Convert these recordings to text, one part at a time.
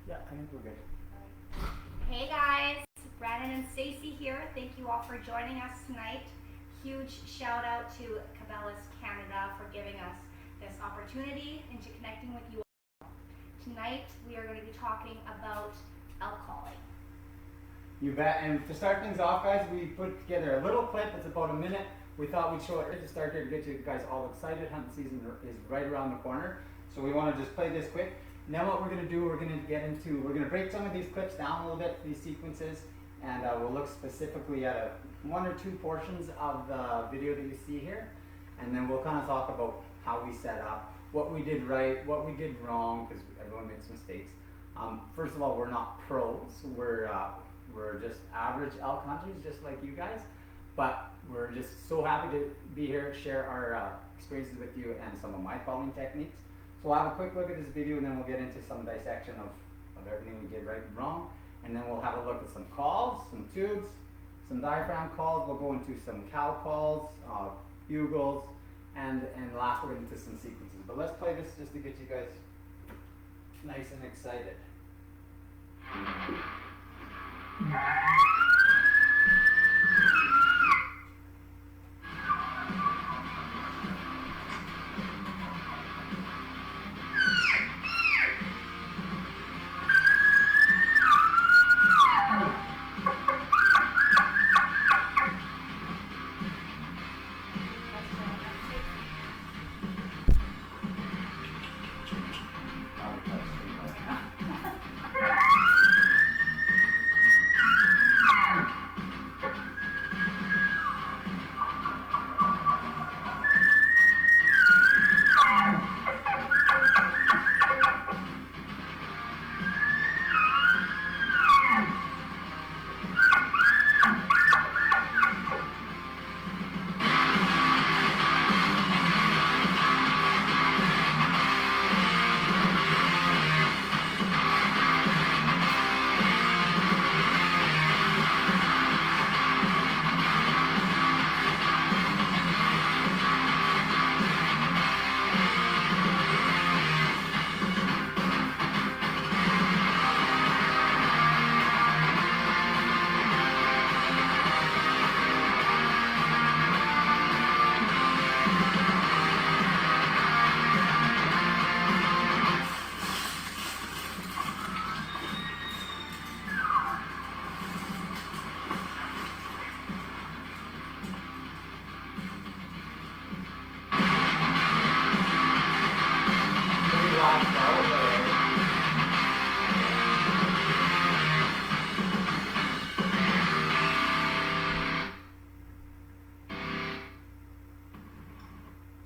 Yeah, I think we're good. Hey guys, Brandon and Stacy here. Thank you all for joining us tonight. Huge shout out to Cabela's Canada for giving us this opportunity and to connecting with you all. Tonight we are going to be talking about elk calling. You bet. And to start things off, guys, we put together a little clip. It's about a minute. We thought we'd show it to start here to get you guys all excited. Hunt season is right around the corner. So we want to just play this quick. Now what we're going to do, we're going to break some of these clips down a little bit, these sequences, and we'll look specifically at one or two portions of the video that you see here. And then we'll kind of talk about how we set up, what we did right, what we did wrong, because everyone makes mistakes. First of all, we're not pros. We're just average elk hunters, just like you guys. But we're just so happy to be here, share our experiences with you and some of my calling techniques. So we'll have a quick look at this video and then we'll get into some dissection of everything we did right and wrong. And then we'll have a look at some calls, some tubes, some diaphragm calls. We'll go into some cow calls, bugles, and last we'll get into some sequences. But let's play this just to get you guys nice and excited.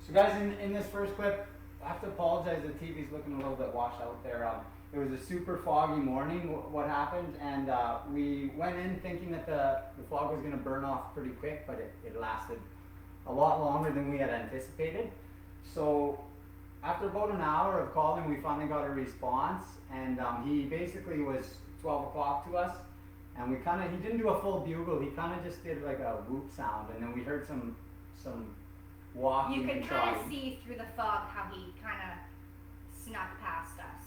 So guys, in this first clip, I have to apologize, the TV's looking a little bit washed out there. It was a super foggy morning, what happened, and we went in thinking that the fog was going to burn off pretty quick, but it lasted a lot longer than we had anticipated. So after about an hour of calling, we finally got a response, and he basically was 12 o'clock to us, and he didn't do a full bugle, he kind of just did like a whoop sound, and then we heard some walking. You could kind of see through the fog how he kind of snuck past us.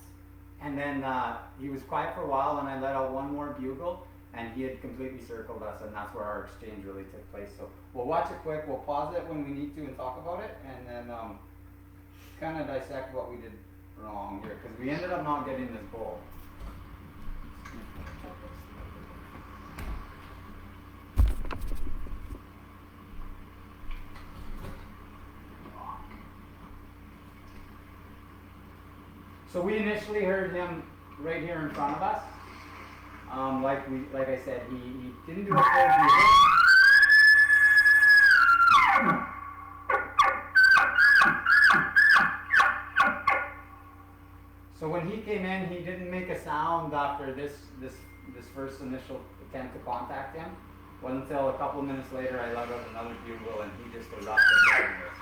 And then he was quiet for a while, and I let out one more bugle, and he had completely circled us, and that's where our exchange really took place. So we'll watch it quick, we'll pause it when we need to and talk about it, and then kind of dissect what we did wrong here, because we ended up not getting this bull. So we initially heard him right here in front of us. Like I said, he didn't do a full bugle. So when he came in, he didn't make a sound after this first initial attempt to contact him. Well, until a couple of minutes later, I let out another bugle, and he just erupted everywhere.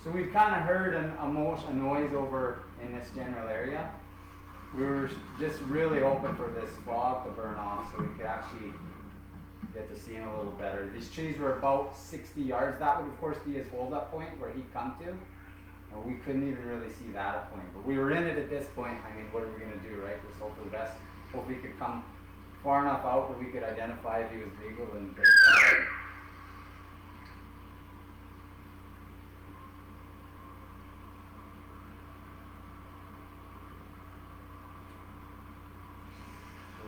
So we've kind of heard a noise over in this general area. We were just really hoping for this fog to burn off so we could actually get to see him a little better. These trees were about 60 yards. That would of course be his hold-up point where he'd come to. And we couldn't even really see that point. But we were in it at this point. I mean, what are we going to do, right? Just hope for the best. Hope we could come far enough out that we could identify if he was legal and get it started.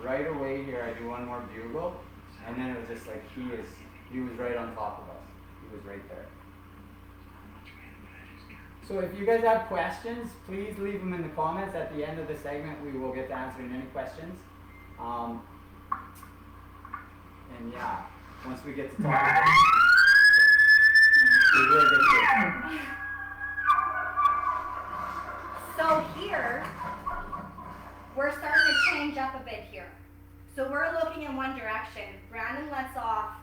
Right away here, I do one more bugle, and then it was just like he was right on top of us. He was right there. So if you guys have questions, please leave them in the comments. At the end of the segment, we will get to answering any questions. And yeah, once we get to talk about it, we will get to it. So here, we're starting to change up a bit here. So we're looking in one direction. Brandon lets off,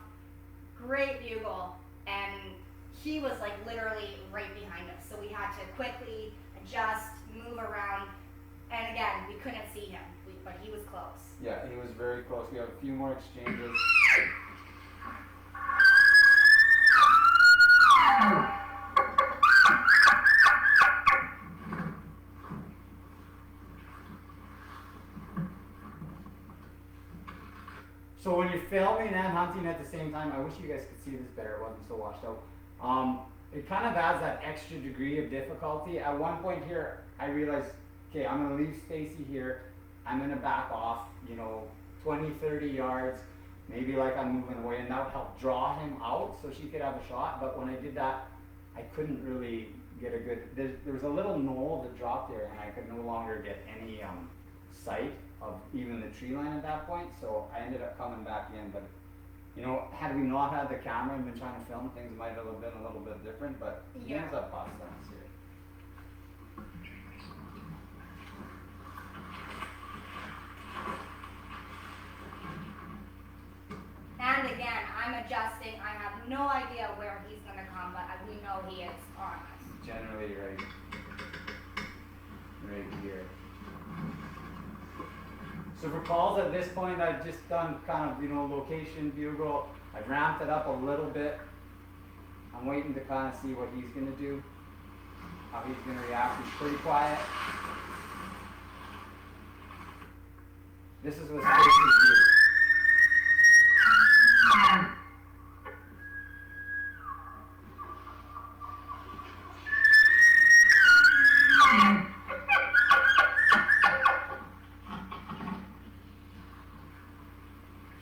great bugle, and he was like literally right behind us. So we had to quickly adjust, move around, and again, we couldn't see him, but he was close. Yeah, he was very close. We have a few more exchanges. So when you're filming and hunting at the same time, I wish you guys could see this better. It wasn't so washed out. It kind of adds that extra degree of difficulty. At one point here, I realized, okay, I'm going to leave Stacy here. I'm going to back off, 20, 30 yards, maybe like I'm moving away, and that would help draw him out so she could have a shot. But when I did that, I couldn't really get a good, there was a little knoll that dropped there, and I could no longer get any sight of even the tree line at that point, so I ended up coming back in. But had we not had the camera and been trying to film, things might have been a little bit different, but he ends up busting us here. And again, I'm adjusting. I have no idea where he's going to come, but we know he is on us. Generally right here. So for calls at this point, I've just done kind of, location, bugle. I've ramped it up a little bit. I'm waiting to kind of see what he's going to do, how he's going to react. He's pretty quiet. This is what Stacy's do.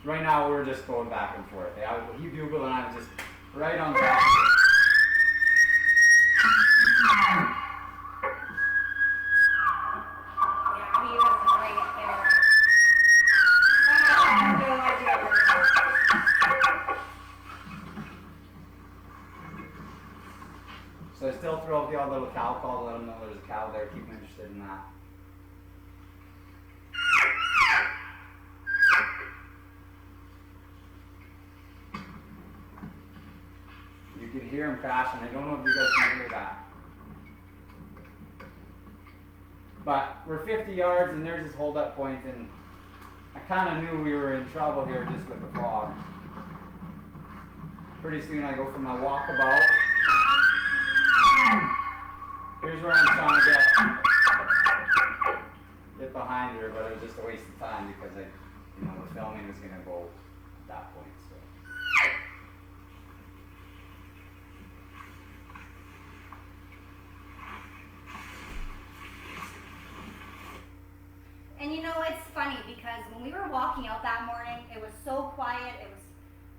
Right now we're just going back and forth. He bugled and I was just right on top of it. Yeah, he was right there. I have no idea where it was. So I still throw out the odd little cow call to let them know there's a cow there, keep them interested in that. You can hear him crashing. I don't know if you guys can hear that. But we're 50 yards and there's his hold up point, and I kind of knew we were in trouble here just with the fog. Pretty soon I go for my walkabout. Here's where I'm trying to get behind her, but it was just a waste of time because the filming was going to go at that point. So. And it's funny because when we were walking out that morning, it was so quiet. It was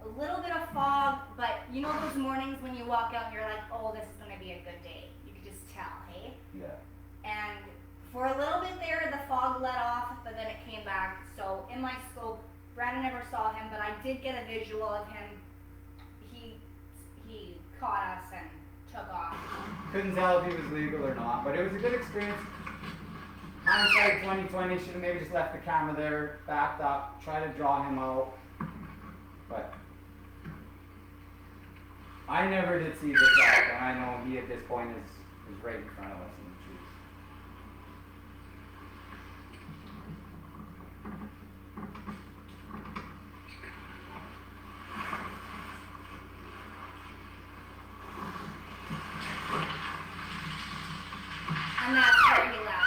a little bit of fog, but those mornings when you walk out and you're like, oh, this is going to be a good day. You could just tell, hey? Yeah. And for a little bit there, the fog let off, but then it came back. So in my scope, Brandon never saw him, but I did get a visual of him. He caught us and took off. Couldn't tell if he was legal or not, but it was a good experience. Hindsight 2020, should have maybe just left the camera there, backed up, try to draw him out. But I never did see this out, and I know he at this point is right in front of us in the trees. And that's where he left.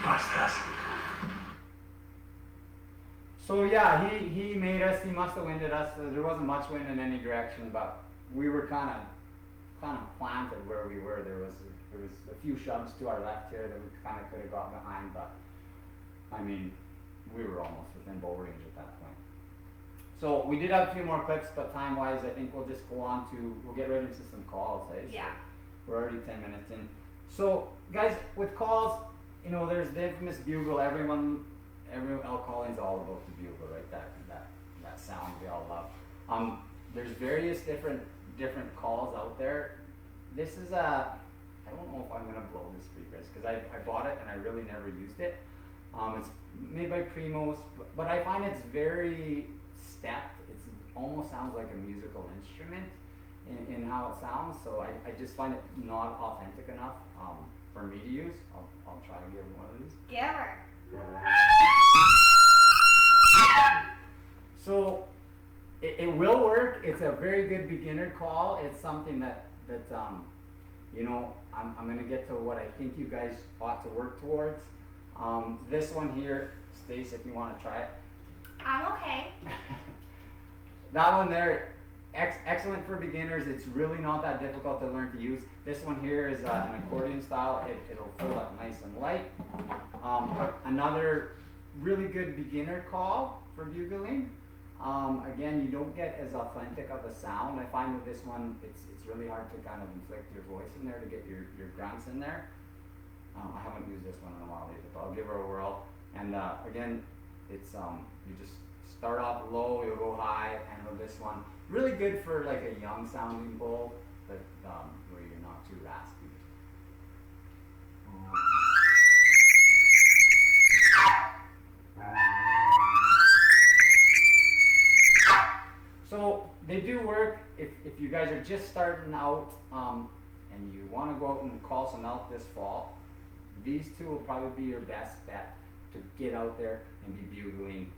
What's this? So yeah, he made us. He must have winded us. There wasn't much wind in any direction, but we were kind of planted where we were. There was a few shrubs to our left here that we kind of could have got behind, but I mean, we were almost within bow range at that point. So we did have a few more clips, but time-wise, I think we'll just go on to, we'll get right into some calls, eh? Yeah. So we're already 10 minutes in. So guys, with calls, you know, there's the infamous bugle. Every elk calling's all about the bugle, right? That sound we all love. There's various different calls out there. This is I don't know if I'm gonna blow this for you guys because I bought it and I really never used it. It's made by Primos, but I find it's very stepped. It almost sounds like a musical instrument in how it sounds. So I just find it not authentic enough for me to use. I'll try to give one of these. Give her. So it will work. It's a very good beginner call. It's something that you know, I'm gonna get to what I think you guys ought to work towards. This one here, Stace, if you want to try it. I'm okay. That one there, excellent for beginners. It's really not that difficult to learn to use. This one here is an accordion style. It'll fill up nice and light. Another really good beginner call for bugling. Again, you don't get as authentic of a sound. I find with this one, it's really hard to kind of inflict your voice in there to get your grunts in there. I haven't used this one in a while either, but I'll give her a whirl. And again, it's you just start off low, you'll go high, and with this one, really good for like a young sounding bull, but where you're not too raspy. So they do work if you guys are just starting out and you want to go out and call some elk this fall. These two will probably be your best bet to get out there and be bugling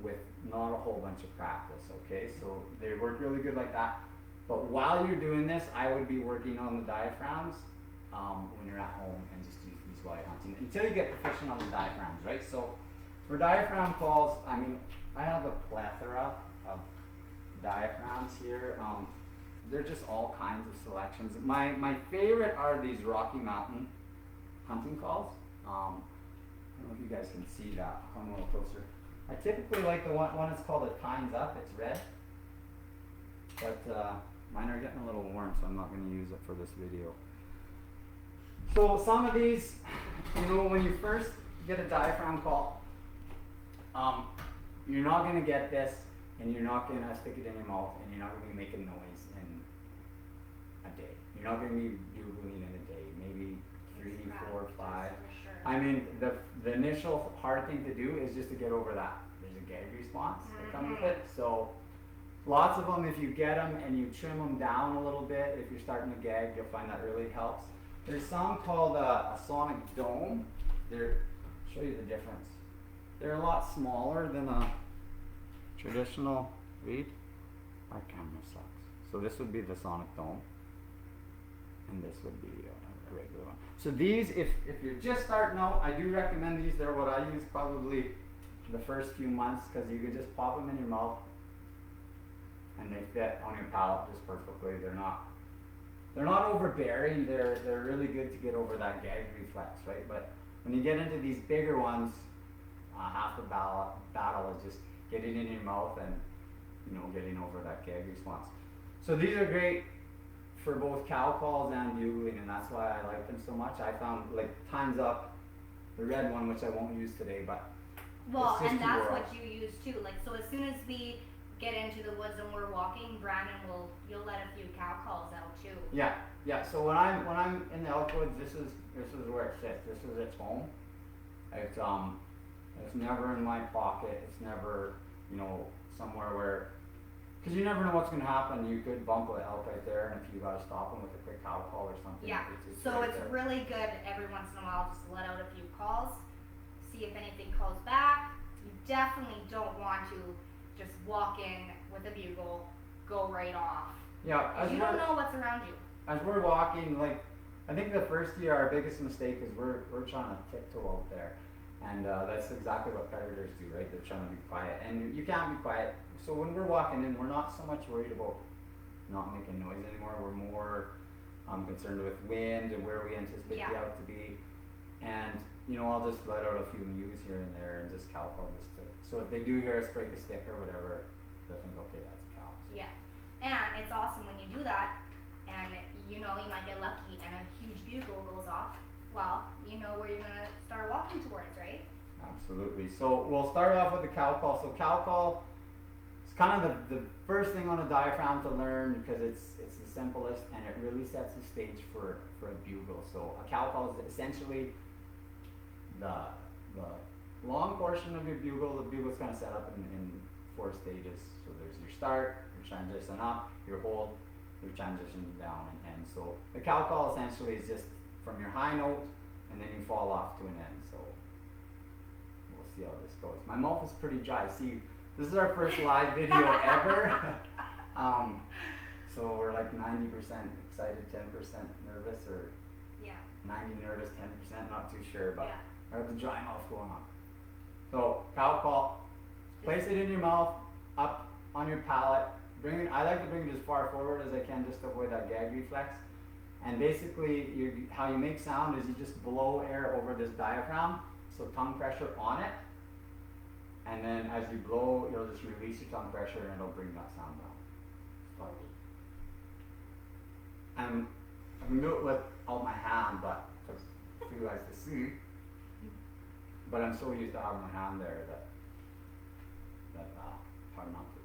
with not a whole bunch of practice, okay? So they work really good like that. But while you're doing this, I would be working on the diaphragms when you're at home and just use these while you're hunting until you get proficient on the diaphragms, right? So for diaphragm calls, I mean, I have a plethora of diaphragms here. They're just all kinds of selections. My favorite are these Rocky Mountain hunting calls. I don't know if you guys can see that. I'll come a little closer. I typically like the one that's called a Time's Up. It's red. But mine are getting a little warm, so I'm not going to use it for this video. So some of these, you know, when you first get a diaphragm call, you're not going to get this, and you're not going to stick it in your mouth, and you're not going to be making noise in a day. You're not going to be bugling in a day, maybe 3, 4, 5. I mean, the initial hard thing to do is just to get over that. There's a gag response that comes with it. So lots of them, if you get them and you trim them down a little bit, if you're starting to gag, you'll find that really helps. There's some called a sonic dome. I'll show you the difference. They're a lot smaller than a traditional reed. My camera sucks. So this would be the sonic dome, and this would be a regular one. So these, if you're just starting out, I do recommend these. They're what I use probably the first few months because you can just pop them in your mouth, and they fit on your palate just perfectly. They're not overbearing. They're really good to get over that gag reflex, right? But when you get into these bigger ones, half the battle is just getting in your mouth and, you know, getting over that gag response. So these are great for both cow calls and bugling, and that's why I like them so much. I found, like, Time's Up, the red one, which I won't use today, but well, and that's what you use too. Like, so as soon as we get into the woods and we're walking, Brandon you'll let a few cow calls out too. Yeah. So when I'm in the elk woods, this is where it sits. This is its home. It's never in my pocket. It's never, you know, somewhere where, because you never know what's going to happen. You could bump an elk right there, and if you got to stop them with a quick cow call or something. Yeah, so it's really good every once in a while just to let out a few calls, see if anything calls back. You definitely don't want to just walk in with a bugle, go right off. Yeah, you don't know what's around you. as we're walking, like, I think the first year our biggest mistake is we're trying to tiptoe out there. And that's exactly what predators do, right? They're trying to be quiet. And you can't be quiet. So when we're walking in, we're not so much worried about not making noise anymore. We're more concerned with wind and where we anticipate the out to be. And, you know, I'll just let out a few mews here and there and just cow call just to, so if they do hear us break a stick or whatever, they'll think, okay, that's a cow. Yeah. And it's awesome when you do that, and you know you might get lucky and a huge bugle goes off. Well, you know where you're gonna start walking towards, right? Absolutely. So we'll start off with the cow call. So cow call is kind of the first thing on a diaphragm to learn because it's the simplest and it really sets the stage for a bugle. So a cow call is essentially the long portion of your bugle. The bugle's kind of set up in 4 stages. So there's your start, your transition up, your hold, your transition down, and so the cow call essentially is just from your high note and then you fall off to an end. So we'll see how this goes. My mouth is pretty dry. See, this is our first live video ever. So we're like 90% excited, 10% nervous, or 90 nervous, 10% not too sure, but I have the dry mouth going on. So cow call, place it in your mouth, up on your palate. I like to bring it as far forward as I can just to avoid that gag reflex. And basically, how you make sound is you just blow air over this diaphragm, so tongue pressure on it. And then as you blow, you'll just release your tongue pressure and it'll bring that sound down. Slowly. I can do it without my hand, but for you guys to see. But I'm so used to having my hand there that hard not to.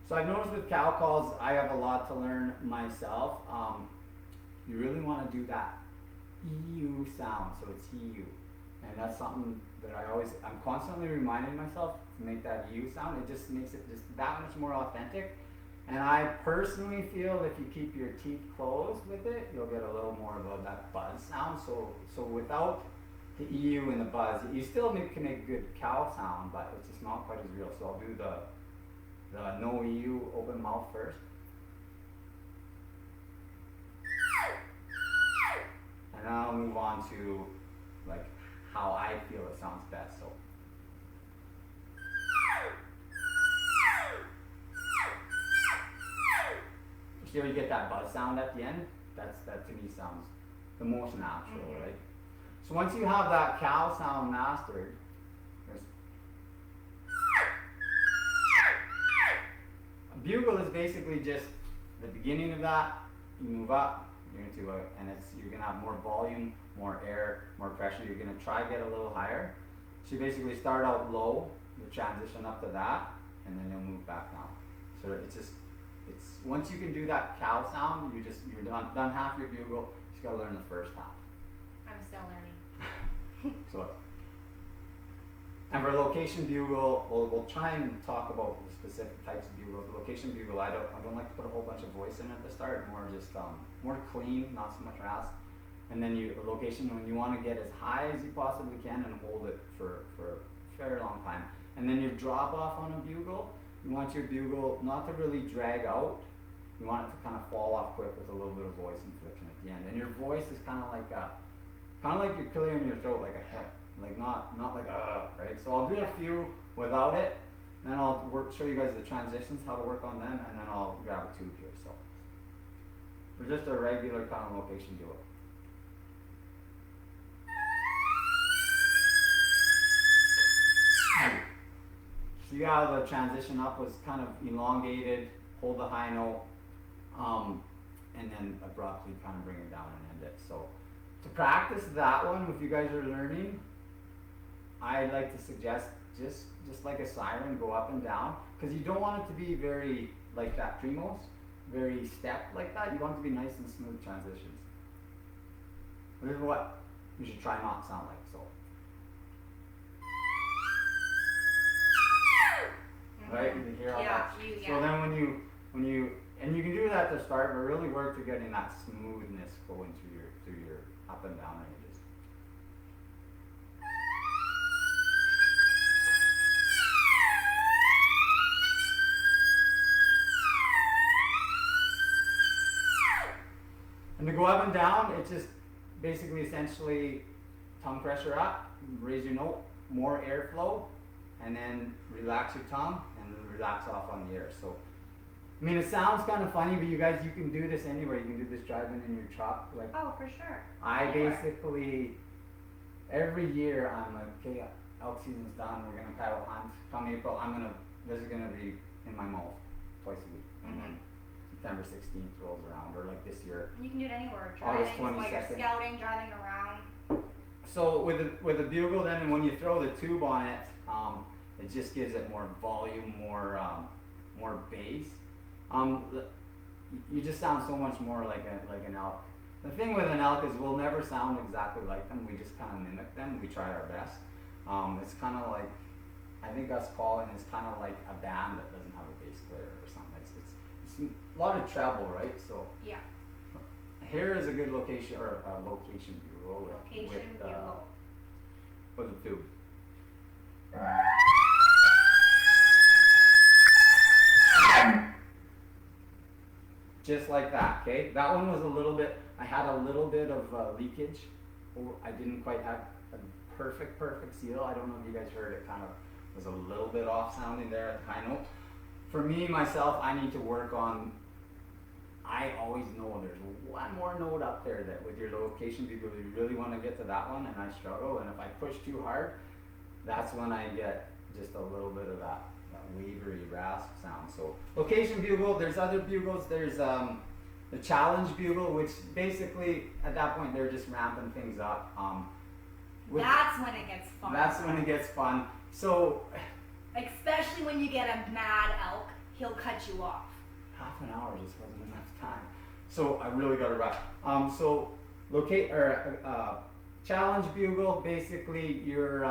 So I've noticed with cow calls, I have a lot to learn myself. You really want to do that EU sound, so it's EU. And that's something that I'm constantly reminding myself to make that EU sound. It just makes it just that much more authentic. And I personally feel if you keep your teeth closed with it, you'll get a little more of that buzz sound. So without the EU and the buzz, you still can make good cow sound, but it's just not quite as real. So I'll do the no EU open mouth first. And then I'll move on to like how I feel it sounds best. So here you get that buzz sound at the end. That to me sounds the most natural, right? So once you have that cow sound mastered, a bugle is basically just the beginning of that. You move up, you're into you're gonna have more volume, more air, more pressure. You're gonna try to get a little higher. So you basically start out low, you transition up to that, and then you'll move back down. So it's once you can do that cow sound, you're done half your bugle. You just gotta learn the first half. I'm still learning. So, and for location bugle, we'll try and talk about the specific types of bugles. The location bugle, I don't like to put a whole bunch of voice in at the start. More just more clean, not so much rasp. And then the location, when you want to get as high as you possibly can and hold it for a very long time. And then your drop off on a bugle, you want your bugle not to really drag out. You want it to kind of fall off quick with a little bit of voice inflection at the end. And your voice is kind of like you're clearing your throat like a hip, like not like right. So I'll do a few without it, and then I'll show you guys the transitions, how to work on them, and then I'll grab a tube here. So we're just a regular kind of location duo. See how the transition up was kind of elongated, hold the high note, and then abruptly kind of bring it down and end it. So to practice that one, if you guys are learning, I'd like to suggest just like a siren, go up and down, because you don't want it to be very like that primos, very stepped like that. You want it to be nice and smooth transitions. This is what you should try not to sound like. So. Right, you can hear all that. So then when you and you can do that to start, but really work to getting that smoothness going through your up and down ranges. And to go up and down, it's just basically essentially tongue pressure up, raise your note, more airflow, and then relax your tongue and relax off on the air. So, I mean, it sounds kind of funny, but you guys, you can do this anywhere. You can do this driving in your truck. Like, Oh, for sure. I basically, every year I'm like, okay, elk season's done, we're gonna paddle hunt. Come April, this is gonna be in my mouth twice a week. Mhm. September 16th rolls around, or like this year. You can do it anywhere. August Driving, while you're 22nd. scouting, driving around. So with a bugle, then, and when you throw the tube on it, it just gives it more volume, more bass. You just sound so much more like an elk. The thing with an elk is we'll never sound exactly like them. We just kind of mimic them. We try our best. It's kind of like, I think us calling is kind of like a band that doesn't have a bass player or something. It's a lot of treble, right? So Yeah. here is a good location, or a location bugle Location bugle. with a tube. Just like that, okay? That one was a little bit, I had a little bit of leakage. Or I didn't quite have a perfect seal. I don't know if you guys heard it, kind of was a little bit off sounding there at the high note. For me, myself, I need to work on, I always know there's one more note up there that with your location bugle, you really want to get to that one, and I struggle. And if I push too hard, that's when I get just a little bit of that wavery rasp sound. So location bugle, there's other bugles. There's the challenge bugle, which basically at that point they're just ramping things up. That's when it gets fun. That's when it gets fun. So especially when you get a mad elk, he'll cut you off. half an hour just wasn't enough time. So I really got to rush. So challenge bugle, basically you're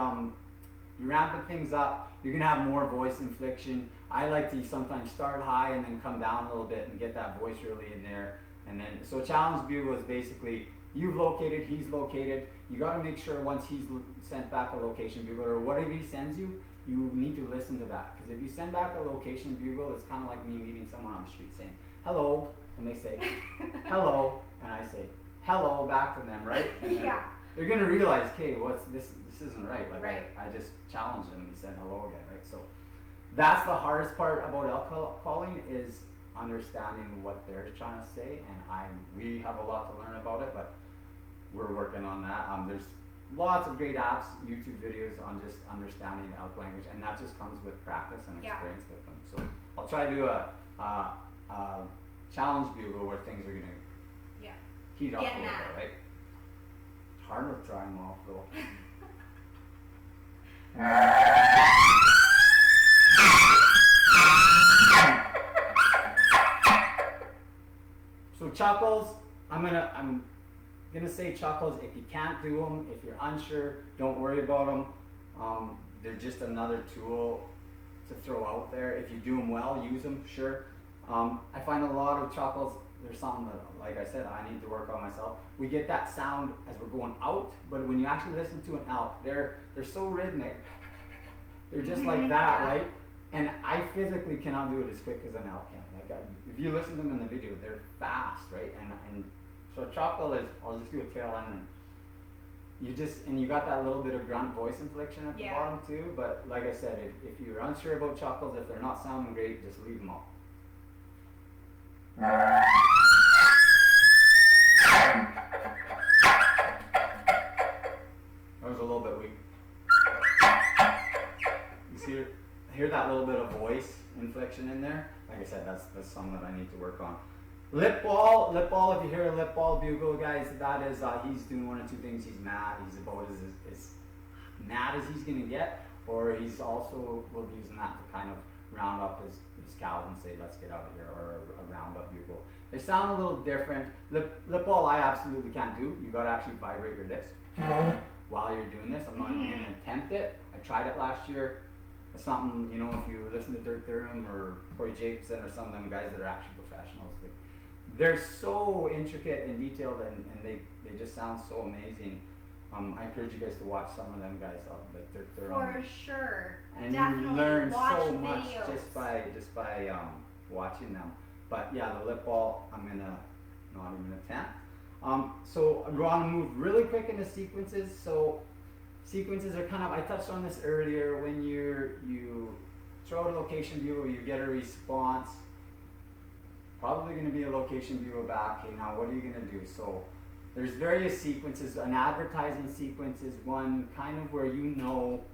ramping things up. You're gonna have more voice inflection. I like to sometimes start high and then come down a little bit and get that voice really in there. And then, so challenge bugle is basically you've located, he's located. You got to make sure once he's sent back a location bugle or whatever he sends you, you need to listen to that. Because if you send back a location bugle, it's kind of like me meeting someone on the street saying hello, and they say hello, and I say hello back to them, right? And Yeah. They're gonna realize, okay, what's this? This isn't right. Like Right. I just challenged him and he said hello again, right? So that's the hardest part about elk calling is understanding what they're trying to say, and we have a lot to learn about it, but we're working on that. There's lots of great apps, YouTube videos on just understanding elk language, and that just comes with practice and Yeah. experience with them. So I'll try to do a challenge bugle where things are gonna Yeah. heat up Get a little mad. bit, right? It's hard to dry them off though. So chuckles, I'm gonna say chuckles. If you can't do them, if you're unsure, don't worry about them. They're just another tool to throw out there. If you do them well, use them, sure. I find a lot of chuckles, there's something that, like I said, I need to work on myself. We get that sound as we're going out, but when you actually listen to an elk, they're so rhythmic. They're just like that, right? And I physically cannot do it as quick as an elk can. If you listen to them in the video, they're fast, right? And so chuckle is, I'll just do a tail end, and you got that little bit of grunt voice inflection at the Yeah. bottom too. But like I said, if you're unsure about chuckles, if they're not sounding great, just leave them off. That was a little bit weak. You hear that little bit of voice inflection in there? Like I said, that's something that I need to work on. Lip ball, if you hear a lip ball bugle, guys, that is, he's doing one of two things. He's mad, he's about as mad as he's gonna get, or he's also will be using that to kind of round up his cow and say, let's get out of here, or a roundup bugle. They sound a little different. Lip ball, I absolutely can't do. You gotta actually vibrate your lips while you're doing this. I'm not even gonna attempt it. I tried it last year. It's something, if you listen to Dirk Durham or Corey Jacobson or some of them guys that are actually professionals, they're so intricate and detailed, and they just sound so amazing. I encourage you guys to watch some of them guys, like Dirk Durham. For sure. And Definitely you learn watch so much videos. just by watching them. But yeah, the lip ball, I'm gonna not even attempt. So I want to move really quick into sequences. So sequences are kind of, I touched on this earlier, when you throw a location bugle, you get a response, probably going to be a location bugle back. Okay, now what are you going to do? So there's various sequences. An advertising sequence is one kind of where you know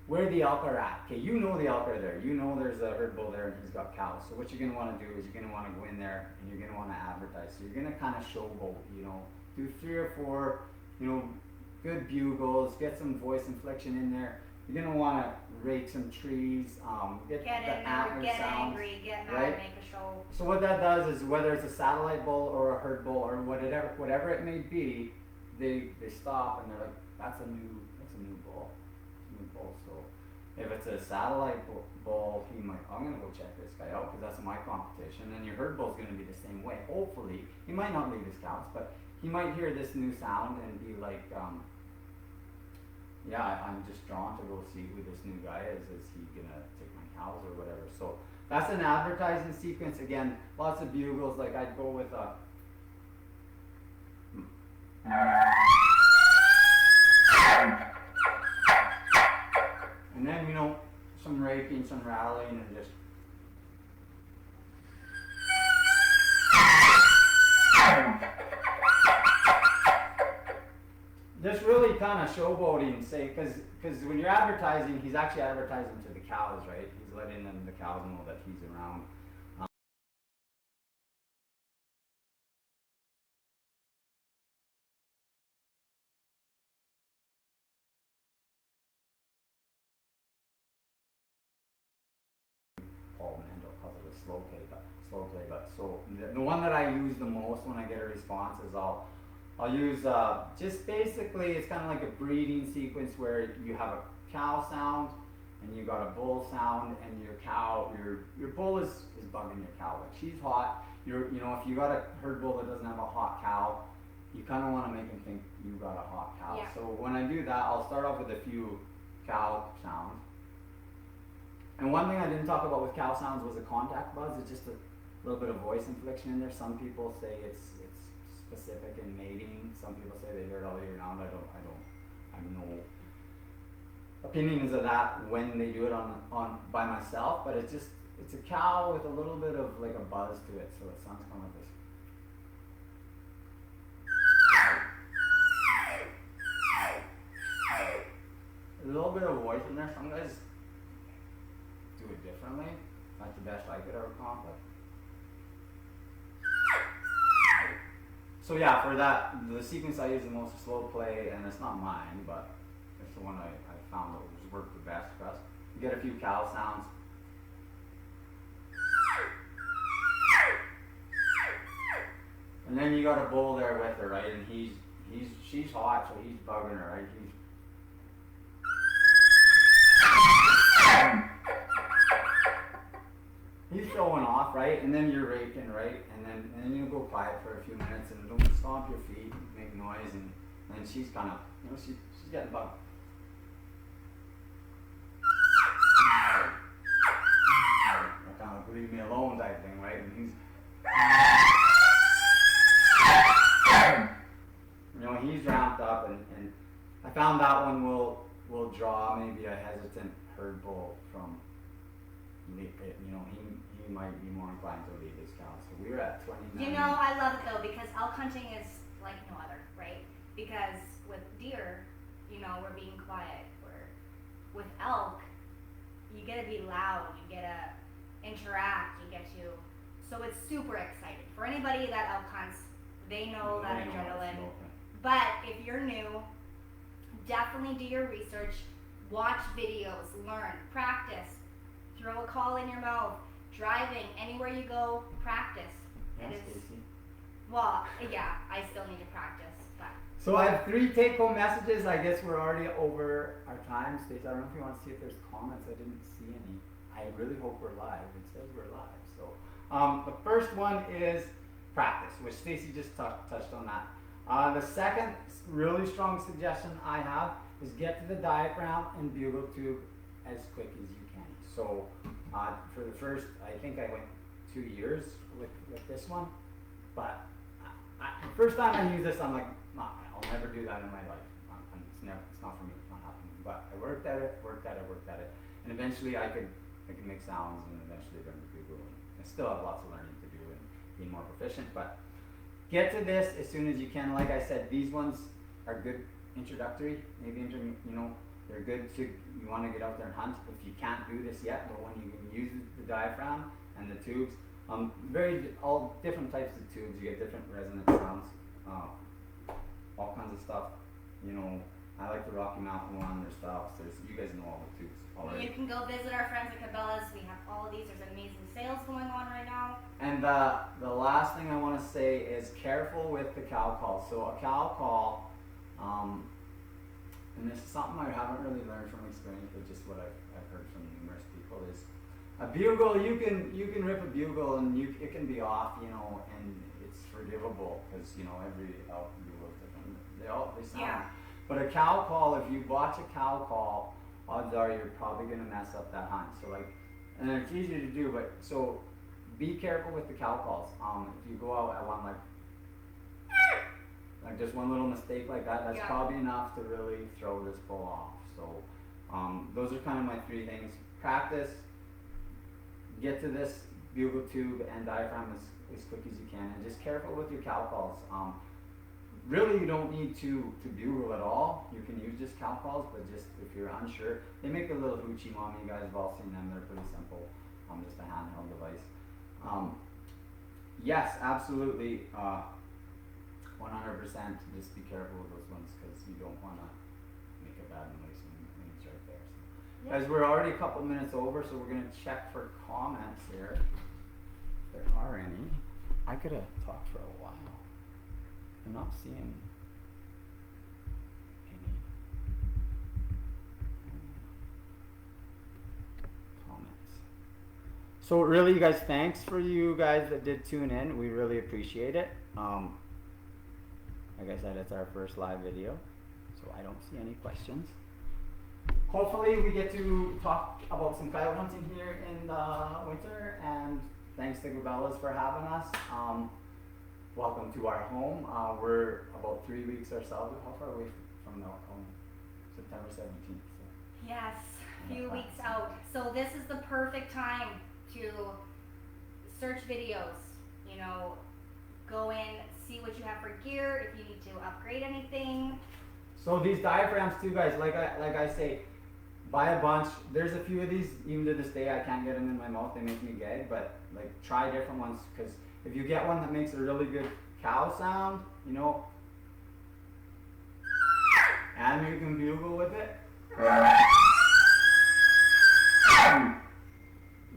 where the elk are at. Okay, you know the elk are there. You know there's a herd bull there and he's got cows. So what you're going to want to do is you're going to want to go in there and you're going to want to advertise. So you're going to kind of showboat, you know, do 3 or 4, you know, good bugles, get some voice inflection in there. You're going to want to rake some trees, get the in there, antler get sounds, angry, get mad, right? make a show. So what that does is, whether it's a satellite bull or a herd bull or whatever it may be, they stop and they're like, that's a new bull. So if it's a satellite bull, he might, I'm gonna go check this guy out because that's my competition. And your herd bull's gonna be the same way. Hopefully, he might not leave his cows, but he might hear this new sound and be like, yeah, I'm just drawn to go see who this new guy is. Is he gonna take my cows or whatever? So that's an advertising sequence. Again, lots of bugles. Like I'd go with a. And then, you know, some raking, some rallying, and just. Just really kind of showboating, say, because when you're advertising, he's actually advertising to the cows, right? He's letting the cows know that he's around. Paul Mandel calls it a slow play, but so the one that I use the most when I get a response is I'll use just basically, it's kind of like a breeding sequence where you have a cow sound and you got a bull sound, and your bull is bugging your cow. Like, she's hot. You know, if you got a herd bull that doesn't have a hot cow, you kind of want to make him think you got a hot cow. Yeah. So when I do that, I'll start off with a few cow sounds. And one thing I didn't talk about with cow sounds was a contact buzz. It's just a little bit of voice inflection in there. Some people say it's specific in mating. Some people say they hear it all year round. I have no opinions of that when they do it on by myself. But it's a cow with a little bit of like a buzz to it. So it sounds kind of like this. A little bit of voice in there. Some guys do it differently. That's the best I could ever come up with. So yeah, for that, the sequence I use the most is slow play, and it's not mine, but it's the one I found that was worked the best for us. You get a few cow sounds. And then you got a bull there with her, right? And she's hot, so he's bugging her, right? He's showing off, right? And then you're raking, right? And then you go quiet for a few minutes and don't stomp your feet, make noise, and then she's kind of, you know, she's getting bugged. Kind of leave me alone type thing, right? And he's ramped up, and I found that one will draw maybe a hesitant herd bull from. You know, he might be more inclined to leave his cow. So we were at 29. You know, I love it though, because elk hunting is like no other, right? Because with deer, you know, we're being quiet. With elk, you get to be loud, you get to interact, so it's super exciting. For anybody that elk hunts, they know that adrenaline. But if you're new, definitely do your research, watch videos, learn, practice. Throw a call in your mouth, driving, anywhere you go, practice. Yes, it is, Stacy. well, yeah, I still need to practice, but. So I have 3 take-home messages. I guess we're already over our time, Stacy. I don't know if you want to see if there's comments. I didn't see any. I really hope we're live. It says we're live. So the first one is practice, which Stacy just touched on that. The second really strong suggestion I have is get to the diaphragm and bugle tube as quick as you can. So for the first, I think I went 2 years with this one, but first time I used this, I'm like, nah, I'll never do that in my life. It's not for me. It's not happening. But I worked at it, and eventually I could make sounds, and eventually learn to bugle. And I still have lots of learning to do and being more proficient. But get to this as soon as you can. Like I said, these ones are good introductory. Maybe they're good to you want to get out there and hunt. If you can't do this yet, but when you can use the diaphragm and the tubes, all different types of tubes. You get different resonant sounds, all kinds of stuff. I like the Rocky Mountain one. There's stuff. You guys know all the tubes already. You can go visit our friends at Cabela's. We have all of these. There's amazing sales going on right now. And the last thing I want to say is careful with the cow call. So a cow call, and this is something I haven't really learned from experience, but just what I've heard from numerous people is a bugle. You can rip a bugle and it can be off, and it's forgivable because every elk bugle is different. They sound. Yeah. But a cow call, if you watch a cow call, odds are you're probably gonna mess up that hunt. So and it's easy to do, but so be careful with the cow calls. If you go out at one like just one little mistake like that, that's probably enough to really throw this bull off. So those are kind of my 3 things. Practice, get to this bugle tube and diaphragm as quick as you can, and just careful with your cow calls. Really, you don't need to bugle at all. You can use just cow calls, but just if you're unsure, they make a little hoochie mom. You guys have all seen them. They're pretty simple. Just a handheld device. Yes, absolutely. 100%. Just be careful with those ones because you don't want to make a bad noise when it's right there. So. Guys, we're already a couple minutes over, so we're going to check for comments here. If there are any. I could have talked for a while. I'm not seeing any. Comments. So really, you guys, thanks for you guys that did tune in. We really appreciate it. Like I said, it's our first live video, so I don't see any questions. Hopefully we get to talk about some coyote hunting here in the winter, and thanks to Cabela's for having us. Welcome to our home. We're about 3 weeks ourselves. How far away from the home? September 17th. So. Yes, a few weeks out. So this is the perfect time to search videos. Go in, see what you have for gear, if you need to upgrade anything. So these diaphragms too, guys, like I say, buy a bunch. There's a few of these, even to this day, I can't get them in my mouth. They make me gag, but try different ones, because if you get one that makes a really good cow sound, and you can bugle with it,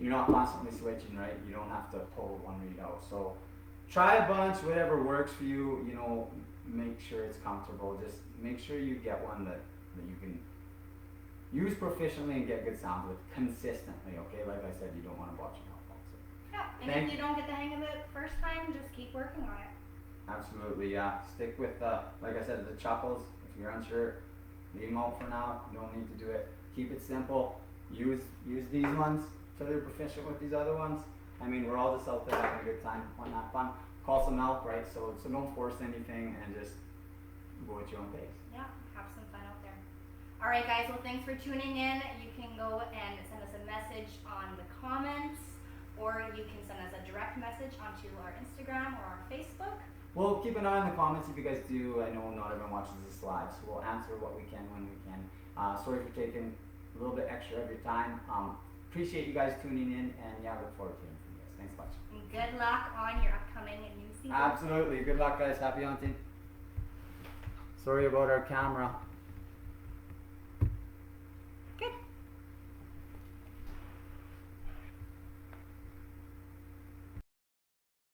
you're not constantly switching, right? You don't have to pull one reed out. So try a bunch, whatever works for you, make sure it's comfortable. Just make sure you get one that you can use proficiently and get good sounds with consistently, okay? Like I said, you don't want to watch it out. Yeah, and if you don't get the hang of it first time, just keep working on it. Absolutely, yeah. Stick with, like I said, the chuckles. If you're unsure, leave them out for now. You don't need to do it. Keep it simple. Use these ones till you're proficient with these other ones. I mean, we're all just out there having a good time, have fun. Call some elk, right? So don't force anything and just go at your own pace. Yeah, have some fun out there. All right, guys. Well, thanks for tuning in. You can go and send us a message on the comments, or you can send us a direct message onto our Instagram or our Facebook. Well, keep an eye on the comments if you guys do. I know not everyone watches this live, so we'll answer what we can when we can. Sorry for taking a little bit extra of your time. Appreciate you guys tuning in, and look forward to hearing from you guys. Thanks much. And good luck on your upcoming new season. Absolutely. Good luck, guys. Happy hunting. Sorry about our camera.